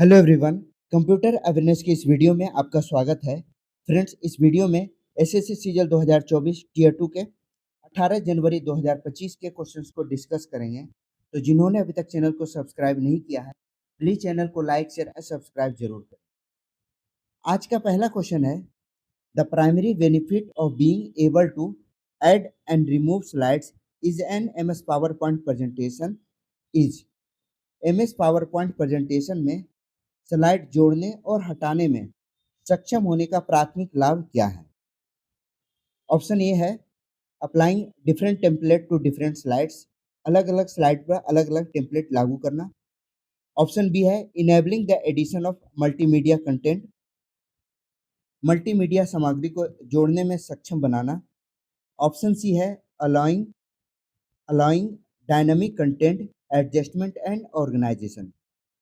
Hello everyone. Computer awareness की इस video में आपका स्वागत है। फ्रेंड्स, इस वीडियो में एसएससी सीजीएल 2024 टियर 2 के 18 जनवरी 2025 के क्वेश्चंस को डिस्कस करेंगे। तो जिन्होंने अभी तक चैनल को सब्सक्राइब नहीं किया है, प्लीज चैनल को लाइक शेयर एंड सब्सक्राइब जरूर करें। आज का पहला क्वेश्चन है, the primary benefit of being able to add and remove slides is an MS PowerPoint presentation is. MS PowerPoint presentation में स्लाइड जोड़ने और हटाने में सक्षम होने का प्राथमिक लाभ क्या है? ऑप्शन ए है applying different template to different slides, अलग अलग स्लाइड पर अलग अलग टेम्पलेट लागू करना। ऑप्शन बी है enabling the addition of multimedia content, multimedia सामग्री को जोड़ने में सक्षम बनाना। ऑप्शन सी है allowing allowing dynamic content adjustment and organisation,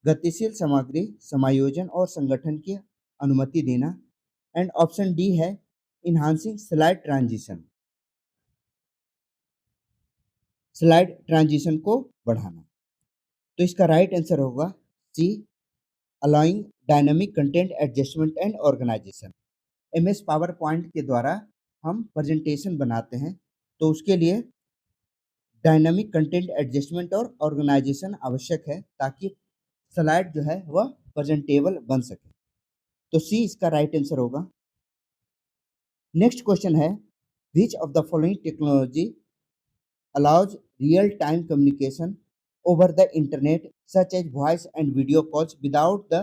गतिशील सामग्री समायोजन और संगठन की अनुमति देना। एंड ऑप्शन डी है इन्हांसिंग स्लाइड ट्रांजिशन को बढ़ाना। तो इसका राइट आंसर होगा C, allowing dynamic content adjustment and organisation. MS PowerPoint के द्वारा हम प्रेजेंटेशन बनाते हैं, तो उसके लिए डायनामिक कंटेंट एडजस्टमेंट और ऑर्गेनाइजेशन आवश्यक है ताकि स्लाइड जो है वह प्रेजेंटेबल बन सके। तो सी इसका राइट आंसर होगा। नेक्स्ट क्वेश्चन है, which of the following technology allows real-time communication over the internet such as voice and video calls without the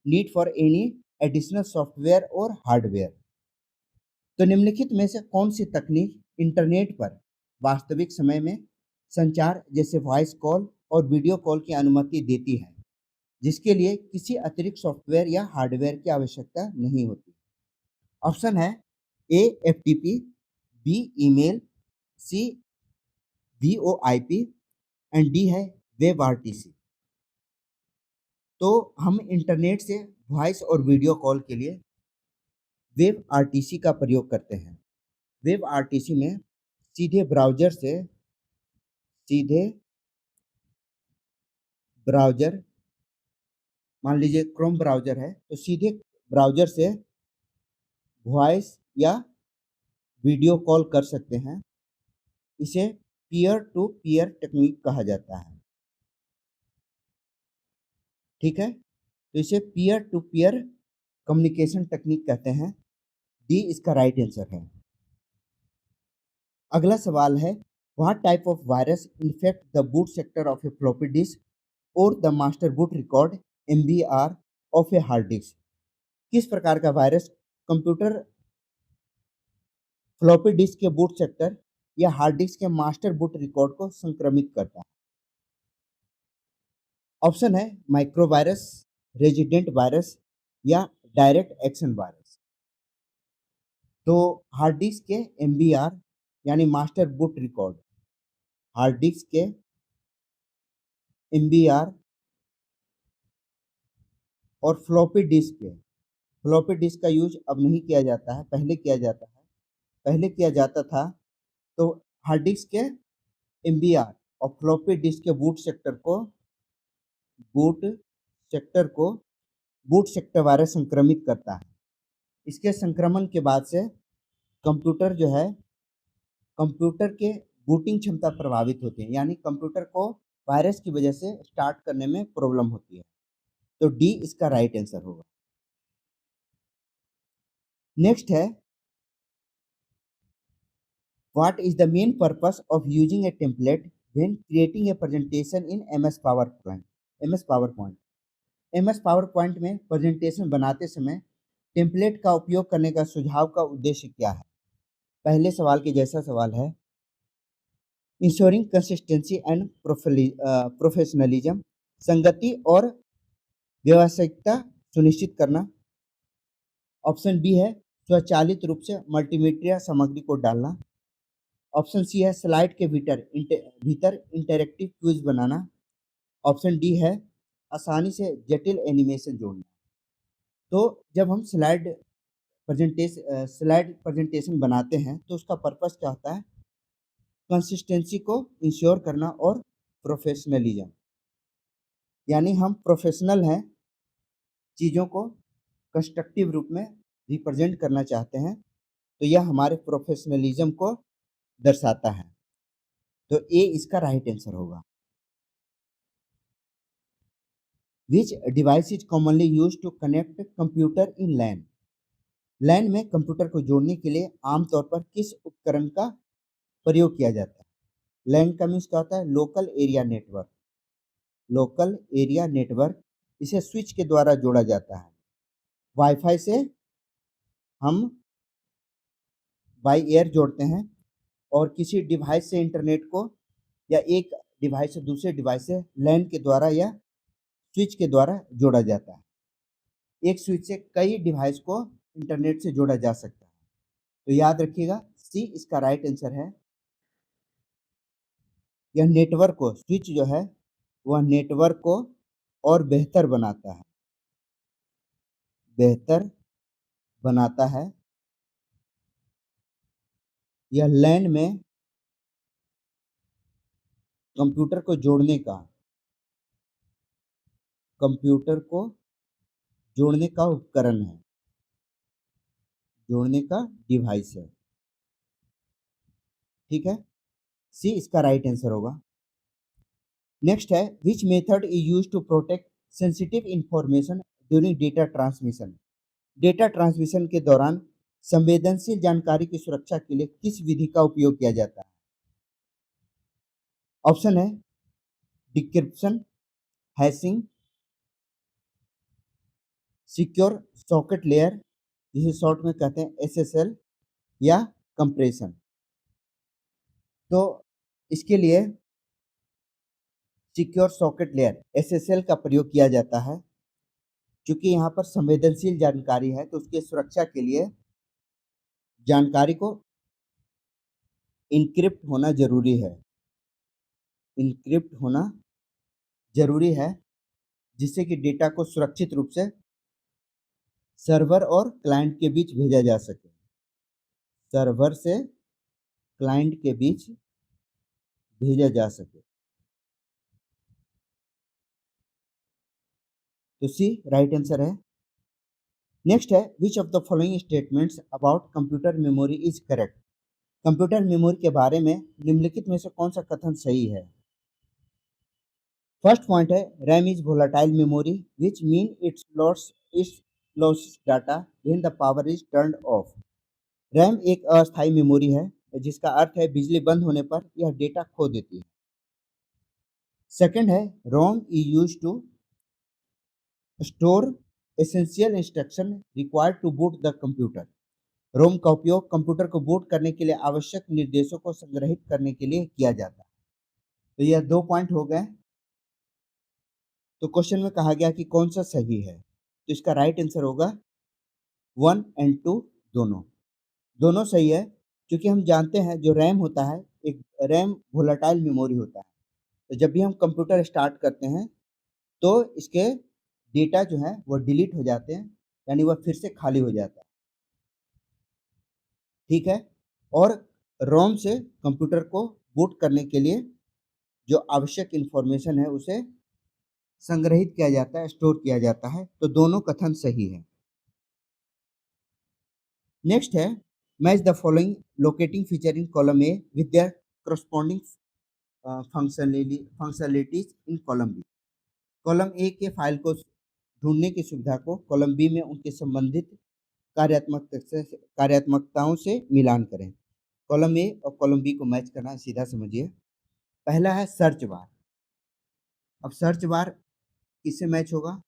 need for any additional software or hardware। तो निम्नलिखित में से कौन सी तकनीक इंटरनेट पर वास्तविक समय में संचार जैसे वॉइस कॉल और वीडियो कॉल की अनुमति देती है, जिसके लिए किसी अतिरिक्त सॉफ्टवेयर या हार्डवेयर की आवश्यकता नहीं होती? ऑप्शन है A FTP, B email, C VOIP and D है वेब आरटीसी। तो हम इंटरनेट से वॉइस और वीडियो कॉल के लिए वेब आरटीसी का प्रयोग करते हैं। वेब आरटीसी में सीधे ब्राउजर मान लीजिए क्रोम ब्राउजर है, तो सीधे ब्राउजर से वॉइस या वीडियो कॉल कर सकते हैं। इसे पीयर टू पीयर टेक्निक कहा जाता है। ठीक है, तो इसे peer to peer communication technique कहते हैं। डी इसका राइट आंसर है। अगला सवाल है, what type of virus infect the boot sector of a floppy disk और the master boot record MBR of a hard disk? किस प्रकार का वायरस कंप्यूटर फ्लॉपी डिस्क के बूट सेक्टर या हार्ड डिस्क के मास्टर बूट रिकॉर्ड को संक्रमित करता है? ऑप्शन है माइक्रोवायरस, रेजिडेंट वायरस या डायरेक्ट एक्शन वायरस। तो हार्ड डिस्क के एमबीआर यानी master boot record, hard disk के एमबीआर और फ्लॉपी डिस्क का यूज अब नहीं किया जाता है, पहले किया जाता था। तो हार्ड डिस्क के एमबीआर और फ्लॉपी डिस्क के बूट सेक्टर को बूट सेक्टर वायरस संक्रमित करता है। इसके संक्रमण के बाद से कंप्यूटर जो है, कंप्यूटर के बूटिंग क्षमता प्रभावित होती है, यानी कंप्यूटर को वायरस की वजह से स्टार्ट करने में प्रॉब्लम होती है। तो डी इसका राइट आंसर होगा। नेक्स्ट है, what is the main purpose of using A template when creating a presentation in MS power point? MS power point में प्रेजेंटेशन बनाते समय टेम्पलेट का उपयोग करने का सुझाव का उद्देश्य क्या है? पहले सवाल के जैसा सवाल है, इंश्योरिंग कंसिस्टेंसी एंड प्रोफेशनलिज्म, संगति और व्यावसायिकता सुनिश्चित करना। ऑप्शन बी है स्वचालित रूप से मल्टीमीडिया सामग्री को डालना। ऑप्शन सी है स्लाइड के भीतर इंटरेक्टिव क्विज बनाना। ऑप्शन डी है आसानी से जटिल एनिमेशन जोड़ना। तो जब हम स्लाइड प्रेजेंटेशन बनाते हैं तो उसका पर्पस क्या होता है? कंसिस्टेंसी को इंश्योर करना और प्रोफेशनलिज्म, यानी हम प्रोफेशनल हैं चीज़ों को कंस्ट्रक्टिव रूप में रिप्रेजेंट करना चाहते हैं, तो यह हमारे प्रोफेशनलिज्म को दर्शाता है। तो ए इसका राइट आंसर होगा। Which device is commonly used to connect computer in LAN? LAN में कंप्यूटर को जोड़ने के लिए आमतौर पर किस उपकरण का प्रयोग किया जाता है? लैन का मीन्स क्या होता है? Local area network. Local area network, इसे स्विच के द्वारा जोड़ा जाता है। वाईफाई से हम बाई एयर जोड़ते हैं और किसी डिवाइस से इंटरनेट को या एक डिवाइस से दूसरे डिवाइस से लैन के द्वारा या स्विच के द्वारा जोड़ा जाता है। एक स्विच से कई डिवाइस को इंटरनेट से जोड़ा जा सकता है। तो याद रखिएगा, सी इसका राइट आंसर है। यह नेटवर्क को, स्विच जो है वह नेटवर्क को और बेहतर बनाता है, बेहतर बनाता है। यह लैन में कंप्यूटर को जोड़ने का, कंप्यूटर को जोड़ने का उपकरण है, जोड़ने का डिवाइस है। ठीक है, सी इसका राइट आंसर होगा। नेक्स्ट है, which method is use to protect sensitive information during data transmission? Data transmission के दौरान संवेदनशील जानकारी की सुरक्षा के लिए किस विधि का उपयोग किया जाता है? ऑप्शन है decryption, hashing, secure socket layer जिसे शॉर्ट में कहते हैं एसएसएल, या कंप्रेशन। तो इसके लिए सिक्योर सॉकेट लेयर एसएसएल का प्रयोग किया जाता है। क्योंकि यहाँ पर संवेदनशील जानकारी है तो उसकी सुरक्षा के लिए जानकारी को इनक्रिप्ट होना जरूरी है, इनक्रिप्ट होना जरूरी है, जिससे कि डेटा को सुरक्षित रूप से सर्वर और क्लाइंट के बीच भेजा जा सके, सर्वर से क्लाइंट के बीच भेजा जा सके। तो सी राइट आंसर है। नेक्स्ट है, which of the following statements about computer memory is correct? Computer memory के बारे में निम्नलिखित में से कौन सा कथन सही है? फर्स्ट पॉइंट है, RAM is volatile memory which mean it's loss data when the power is turned of. RAM एक अस्थायी मेमोरी है, जिसका अर्थ है बिजली बंद होने पर यह डेटा खो देती है। सेकंड है, ROM is use to store essential instruction required to boot the computer. ROM का उपयोग कंप्यूटर को बूट करने के लिए आवश्यक निर्देशों को संग्रहित करने के लिए किया जाता है। तो यह 2 पॉइंट हो गए। तो क्वेश्चन में कहा गया कि कौन सा सही है, तो इसका राइट आंसर होगा 1 एंड 2 दोनों, दोनों सही है। क्योंकि हम जानते हैं जो रैम होता है, एक रैम वोलेटाइल मेमोरी होता है। तो जब भी हम कंप्यूटर स्टार्ट करते हैं तो इसके डेटा जो है वो डिलीट हो जाते हैं, यानी वह फिर से खाली हो जाता है। ठीक है, और रोम से कंप्यूटर को बूट करने के लिए जो आवश्यक इंफॉर्मेशन है उसे संग्रहित किया जाता है, स्टोर किया जाता है। तो दोनों कथन सही है। नेक्स्ट है, match the following locating feature in column A with their corresponding functionalities in column B. Column A के फाइल को ढूंढने की सुविधा को कॉलम बी में उनके संबंधित कार्यात्मकताओं से मिलान करें। कॉलम ए और कॉलम बी को मैच करना सीधा समझिए। पहला है सर्च बार। अब सर्च बार किससे मैच होगा?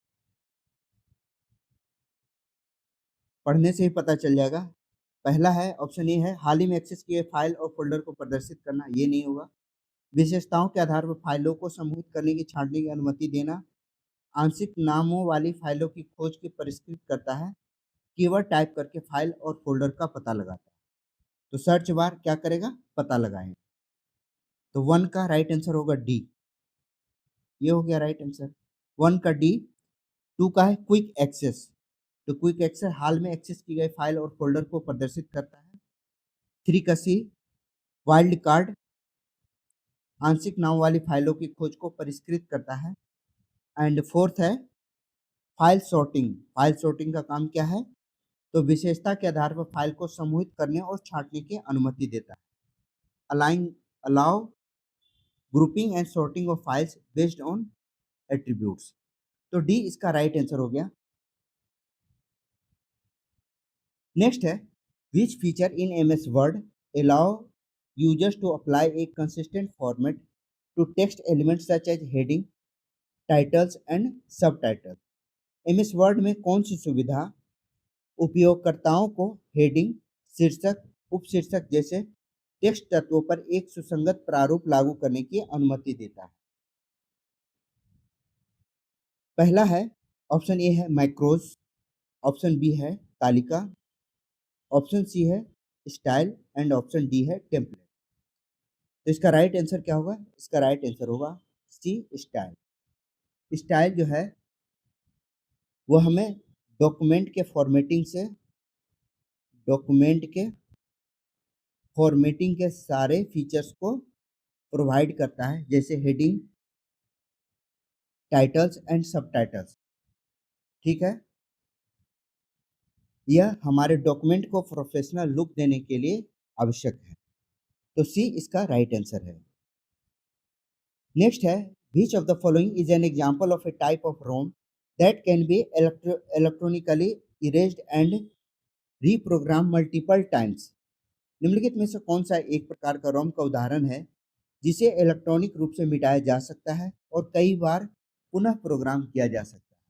पढ़ने से ही पता चल जाएगा। पहला है, ऑप्शन ए है, हाल ही में एक्सेस किए फाइल और फोल्डर को प्रदर्शित करना, ये नहीं होगा। विशेषताओं के आधार पर फाइलों को समूहित करने की, छांटने की अनुमति देना। आंशिक नामों वाली फाइलों की खोज की परिष्कृत करता है। कीवर्ड टाइप करके फाइल और फोल्डर का पता लगाता है। तो सर्च बार क्या करेगा? पता लगाएगा। तो 1 का राइट आंसर होगा डी। ये हो गया राइट आंसर 1 का डी। 2 का है क्विक एक्सेस। तो क्विक एक्सेस हाल में एक्सेस की गई फाइल और फोल्डर को प्रदर्शित करता है। 3 का सी, वाइल्ड कार्ड, आंशिक नाम वाली फाइलों की खोज को परिष्कृत करता है। एंड 4th है फाइल सॉर्टिंग का काम क्या है? तो विशेषता के आधार पर फाइल को समूहित करने और छांटने की अनुमति देता है। Align allow grouping and sorting of files based on attributes. तो डी इसका राइट आंसर हो गया। नेक्स्ट है which feature in MS Word allow users to apply a consistent format to text elements such as heading, titles and subtitle. MS Word में कौन सी सुविधा उपयोगकर्ताओं को हेडिंग, शीर्षक, उपशीर्षक जैसे टेक्स्ट तत्वों पर एक सुसंगत प्रारूप लागू करने की अनुमति देता है? पहला है ऑप्शन ए है मैक्रोज, ऑप्शन बी है तालिका, ऑप्शन सी है स्टाइल एंड ऑप्शन डी है टेम्पलेट। तो इसका राइट आंसर क्या होगा? इसका राइट आंसर होगा सी स्टाइल। स्टाइल जो है वो हमें डॉक्यूमेंट के फॉर्मेटिंग के सारे फीचर्स को प्रोवाइड करता है, जैसे हेडिंग, टाइटल्स एंड सब टाइटल्स। ठीक है, यह हमारे डॉक्यूमेंट को प्रोफेशनल लुक देने के लिए आवश्यक है। तो सी इसका राइट आंसर है। नेक्स्ट है which of the following is an example of a type of ROM that can be electronically erased and reprogram multiple times. निम्नलिखित में से कौन सा एक प्रकार का रोम का उदाहरण है जिसे इलेक्ट्रॉनिक रूप से मिटाया जा सकता है और कई बार पुनः प्रोग्राम किया जा सकता है?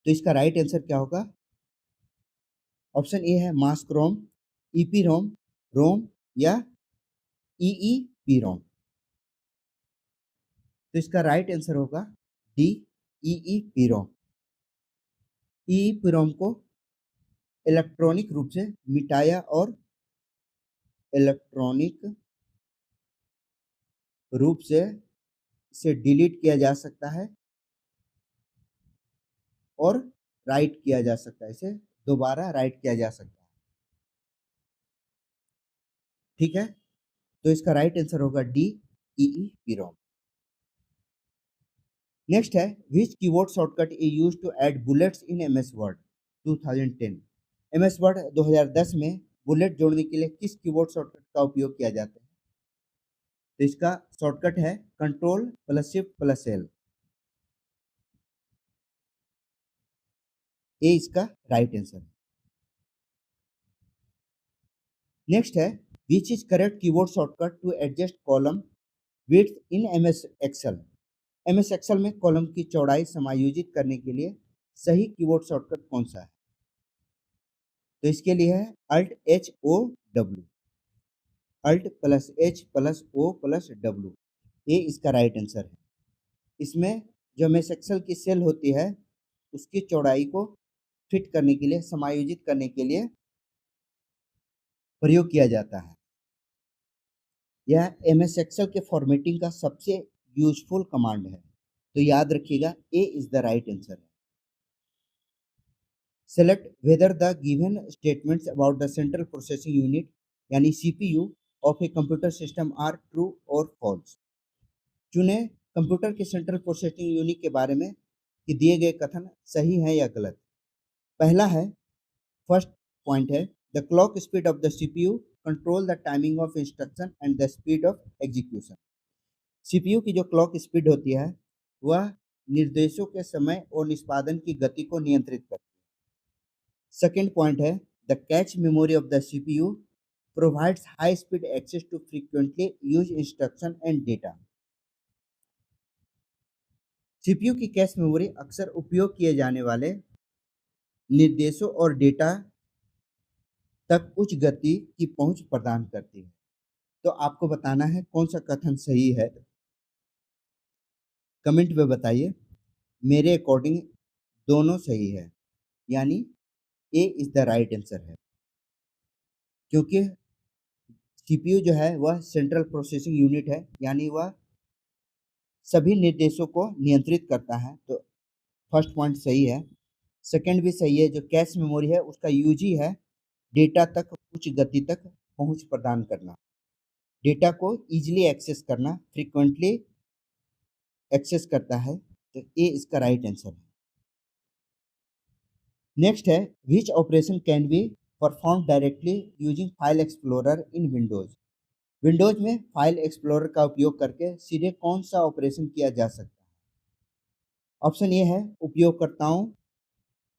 तो इसका राइट आंसर क्या होगा? ऑप्शन ए है मास्क रोम, ईपी रोम, रोम या ईईपी रोम। तो इसका राइट आंसर होगा डी ईईपी रोम। ईईपी रोम को इलेक्ट्रॉनिक रूप से मिटाया और इलेक्ट्रॉनिक रूप से इसे डिलीट किया जा सकता है और राइट किया जा सकता है, इसे दोबारा राइट किया जा सकता है। ठीक है, तो इसका राइट आंसर होगा डी ईईपी रोम। नेक्स्ट है which keyboard shortcut is used to add bullets in MS Word 2010। MS Word 2010 में बुलेट जोड़ने के लिए किस कीबोर्ड शॉर्टकट का उपयोग किया जाता है? तो इसका शॉर्टकट है control plus shift plus L. A इसका राइट आंसर है। नेक्स्ट है which is correct keyboard shortcut to adjust column width in MS Excel. MS Excel में कॉलम की चौड़ाई समायोजित करने के लिए सही कीबोर्ड शॉर्टकट कौन सा है? तो इसके लिए है alt H O W, alt plus H plus O plus W. ये इसका राइट आंसर है। इसमें जो एमएस एक्सेल की सेल होती है उसकी चौड़ाई को फिट करने के लिए, समायोजित करने के लिए प्रयोग किया जाता है। यह एमएस एक्सेल के फॉर्मेटिंग का सबसे यूजफुल कमांड है। तो याद रखिएगा A is the right answer. Select whether the given statements about the central processing unit यानी CPU of a computer system are true और फॉल्स। चुने कंप्यूटर के सेंट्रल प्रोसेसिंग यूनिट के बारे में कि दिए गए कथन सही है या गलत। पहला है, फर्स्ट पॉइंट है the clock speed of the CPU control the timing of instruction and the speed of execution. CPU की जो क्लॉक स्पीड होती है वह निर्देशों के समय और निष्पादन की गति को नियंत्रित करती है। सेकेंड पॉइंट है the cache memory of the CPU provides high speed access to frequently use instruction and data. CPU की कैश मेमोरी अक्सर उपयोग किए जाने वाले निर्देशों और डेटा तक उच्च गति की पहुंच प्रदान करती है। तो आपको बताना है कौन सा कथन सही है, कमेंट में बताइए। मेरे अकॉर्डिंग दोनों सही है, यानी ए इज द राइट आंसर है, क्योंकि सीपीयू जो है वह सेंट्रल प्रोसेसिंग यूनिट है, यानी वह सभी निर्देशों को नियंत्रित करता है। तो फर्स्ट पॉइंट सही है। सेकंड भी सही है, जो कैश मेमोरी है उसका यूज ही है डेटा तक उच्च गति तक पहुंच प्रदान करना, डेटा को इजीली एक्सेस करना, फ्रीक्वेंटली एक्सेस करता है, तो ए इसका राइट आंसर है। नेक्स्ट है which operation can be perform directly using file explorer in Windows. Windows में फाइल एक्सप्लोरर का उपयोग करके सीधे कौन सा ऑपरेशन किया जा सकता है? ऑप्शन ए है उपयोगकर्ताओं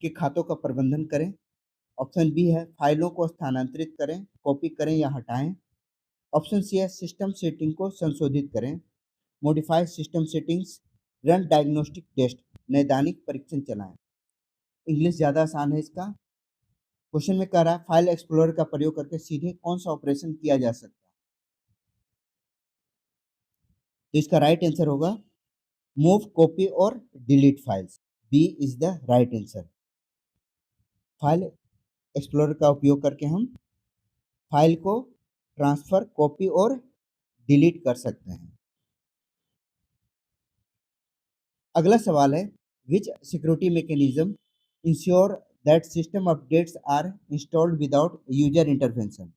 के खातों का प्रबंधन करें। ऑप्शन बी है फाइलों को स्थानांतरित करें, कॉपी करें या हटाएं। ऑप्शन सी है सिस्टम सेटिंग को संशोधित करें, modify system settings, run diagnostic test, नैदानिक परीक्षण चलाएं। इंग्लिश ज़्यादा आसान है इसका। क्वेश्चन में कह रहा है फाइल एक्सप्लोरर का प्रयोग करके सीधे कौन सा ऑपरेशन किया जा सकता है? तो इसका राइट आंसर होगा मूव, कॉपी और delete files. B is the right answer. File explorer का उपयोग करके हम फाइल को ट्रांसफर, कॉपी और डिलीट कर सकते हैं। अगला सवाल है which security mechanism ensure that system updates are installed without user intervention.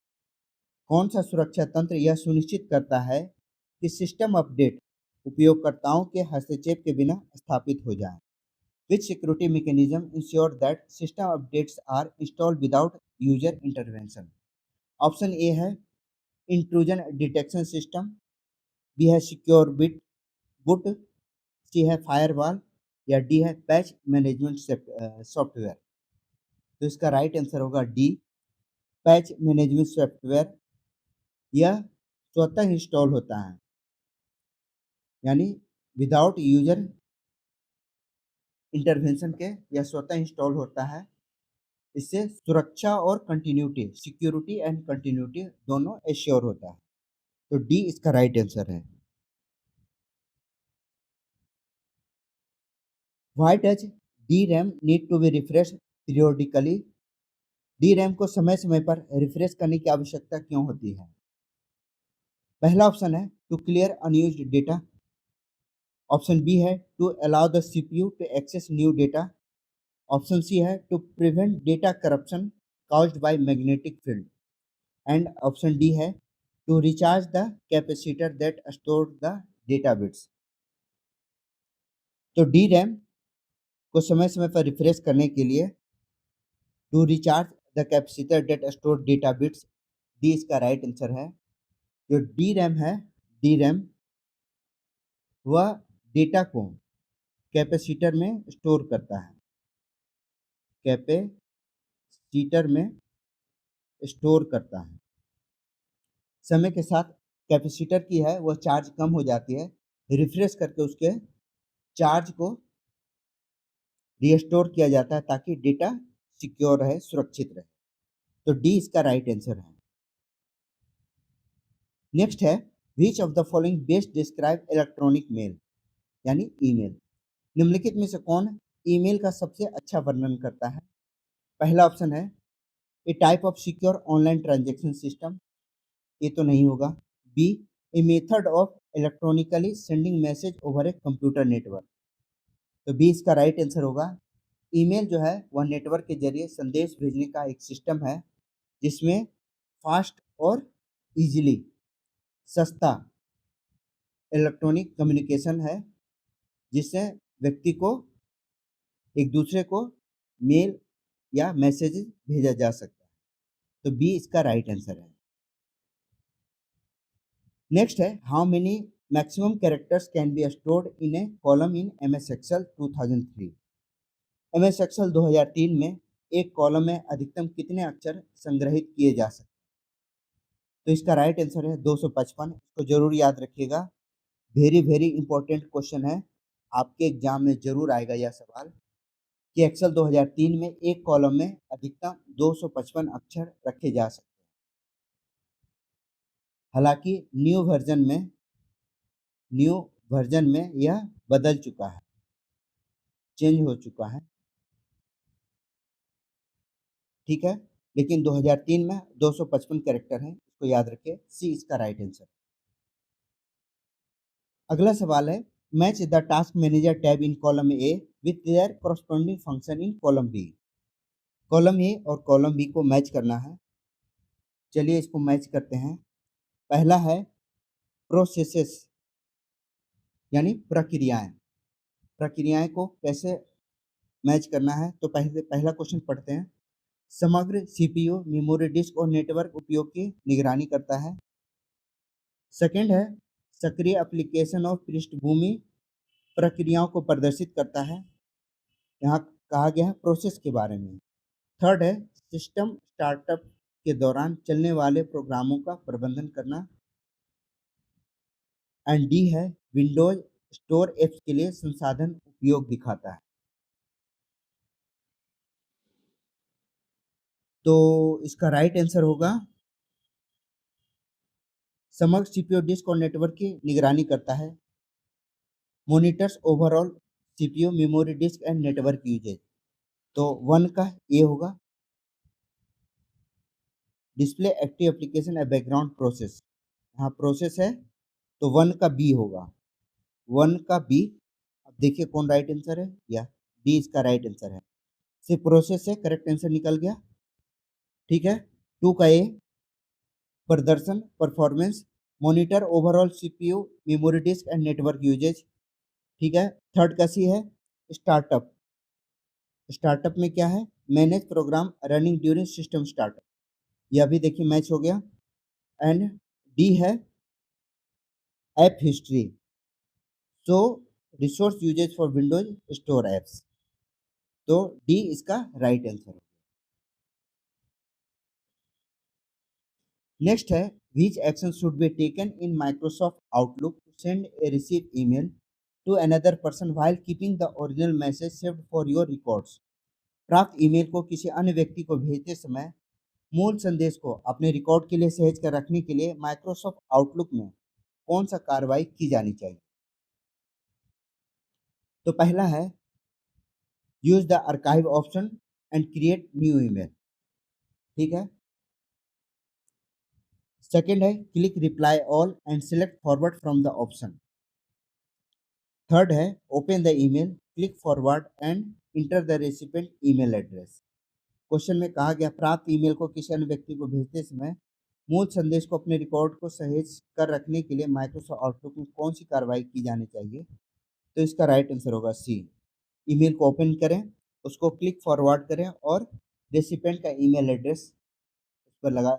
कौन सा सुरक्षा तंत्र यह सुनिश्चित करता है कि सिस्टम अपडेट उपयोगकर्ताओं के हस्तक्षेप के बिना स्थापित हो जाए? Which security mechanism ensure that system updates are installed without user intervention? Option A है इंट्रूजन डिटेक्शन सिस्टम, बी है सिक्योर बिट बुट, सी है फायरवॉल या डी है पैच मैनेजमेंट सॉफ्टवेयर। तो इसका राइट आंसर होगा डी, पैच मैनेजमेंट सॉफ्टवेयर। यह स्वतः इंस्टॉल होता है, यानी विदाउट यूजर इंटरवेंशन के यह स्वतः इंस्टॉल होता है। इससे सुरक्षा और कंटिन्यूटी, सिक्योरिटी एंड कंटिन्यूटी दोनों एश्योर होता है। तो डी इसका राइट आंसर है। Why does D RAM need to be refresh periodically? D RAM को समय समय पर रिफ्रेश करने की आवश्यकता क्यों होती है? पहला ऑप्शन है to clear unused data. Option B है to allow the CPU to access new data. Option C है to prevent data corruption caused by magnetic field, and option D है to recharge the capacitor that stored the data bits। तो D RAM को समय समय पर refresh करने के लिए to recharge the capacitor that store data bits, D इसका राइट आंसर है। जो डी रैम है, डी रैम वह डेटा को कैपेसिटर में स्टोर करता है, कैपेसिटर में स्टोर करता है। समय के साथ कैपेसिटर की है वह चार्ज कम हो जाती है, रिफ्रेश करके उसके चार्ज को रिस्टोर किया जाता है ताकि डेटा सिक्योर रहे, सुरक्षित रहे। तो डी इसका राइट आंसर है। नेक्स्ट है which of the following best describe electronic mail, यानी ईमेल। निम्नलिखित में से कौन ईमेल का सबसे अच्छा वर्णन करता है? पहला ऑप्शन है a type of secure online transaction system, ये तो नहीं होगा। B a method of electronically sending message over a computer network, तो बी इसका राइट आंसर होगा। ईमेल जो है वह नेटवर्क के जरिए संदेश भेजने का एक सिस्टम है जिसमें फास्ट और इजीली सस्ता इलेक्ट्रॉनिक कम्युनिकेशन है, जिससे व्यक्ति को एक दूसरे को मेल या मैसेज भेजा जा सकता है। तो बी इसका राइट आंसर है। नेक्स्ट है how many maximum characters can be stored in a column in M S Excel 2003? M S Excel 2003 में एक कॉलम में अधिकतम कितने अक्षर संग्रहित किए जा सकते हैं? तो इसका राइट आंसर है 255। इसको जरूर याद रखिएगा, वेरी वेरी इंपॉर्टेंट क्वेश्चन है, आपके एग्जाम में जरूर आएगा यह सवाल कि एक्सेल 2003 में एक कॉलम में अधिकतम 255 अक्षर रखे जा सकते हैं। हालांकि न्यू वर्जन में यह बदल चुका है, चेंज हो चुका है, ठीक है। लेकिन 2003 में 255 कैरेक्टर हैं, इसको याद रखिए। सी इसका राइट आंसर। अगला सवाल है match the task manager tab in column A with their corresponding function in column B. Column A और कॉलम बी को मैच करना है। चलिए इसको मैच करते हैं। पहला है प्रोसेसेस, यानी प्रक्रियाएं को कैसे मैच करना है। तो पहला क्वेश्चन पढ़ते हैं। समग्र सीपीयू मेमोरी डिस्क और नेटवर्क उपयोग की निगरानी करता है। सेकंड है सक्रिय एप्लीकेशन और पृष्ठभूमि प्रक्रियाओं को प्रदर्शित करता है। यहाँ कहा गया है प्रोसेस के बारे में। थर्ड है सिस्टम स्टार्टअप के दौरान चलने वाले प्रोग्रामों का प्रबंधन करना। एंड डी है विंडोज स्टोर एप्स के लिए संसाधन उपयोग दिखाता है। तो इसका राइट आंसर होगा समग्र सीपीयू डिस्क और नेटवर्क की निगरानी करता है। Monitors overall CPU memory disk and network usage. तो वन का ए होगा। Display active application a background process, यहाँ प्रोसेस है तो वन का बी होगा। वन का बी। अब देखिए कौन राइट आंसर है, या डी इसका राइट आंसर है। सिर्फ प्रोसेस से करेक्ट आंसर निकल गया। ठीक है। टू का ए प्रदर्शन performance monitor overall CPU memory disk and network usage. ठीक है। थर्ड का सी है स्टार्टअप। स्टार्टअप में क्या है, manage program running during system startup, यह भी देखिए मैच हो गया। एंड डी है app history, so resource usage for Windows store apps. तो डी इसका राइट आंसर है। नेक्स्ट है which action should be taken in Microsoft Outlook to send a receive email to another person while keeping the original message saved for your records। प्राप्त email को किसी अन्य व्यक्ति को भेजते समय मूल संदेश को अपने रिकॉर्ड के लिए सहेज कर रखने के लिए माइक्रोसॉफ्ट आउटलुक में कौन सा कार्रवाई की जानी चाहिए। तो पहला है use the archive option and create new email. ठीक है। सेकंड है click reply all and select forward from the option. Third है open the email click forward and enter the recipient email address. Question में कहा गया प्राप्त email को किसी अन्य व्यक्ति को भेजते समय मूल संदेश को अपने रिकॉर्ड को सहेज कर रखने के लिए माइक्रोसॉफ्ट आउटलुक में कौन सी कार्रवाई की जानी चाहिए। तो इसका राइट आंसर होगा सी। ईमेल को ओपन करें, उसको क्लिक फॉरवर्ड करें और रेसिपिएंट का ईमेल एड्रेस उस पर लगा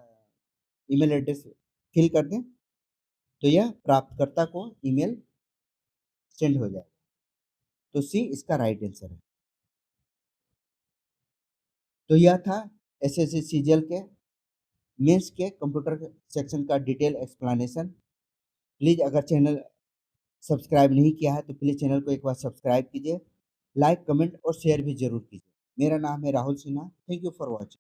ईमेल एड्रेस फिल कर दें तो यह प्राप्तकर्ता को ईमेल सेंड हो जाए। तो सी इसका राइट आंसर है। तो यह था एसएससी सीजीएल के मेंस के कंप्यूटर सेक्शन का डिटेल एक्सप्लेनेशन। प्लीज़ अगर चैनल सब्सक्राइब नहीं किया है तो प्लीज़ चैनल को एक बार सब्सक्राइब कीजिए, लाइक कमेंट और शेयर भी जरूर कीजिए। मेरा नाम है Rahul Sinha. Thank you for watching.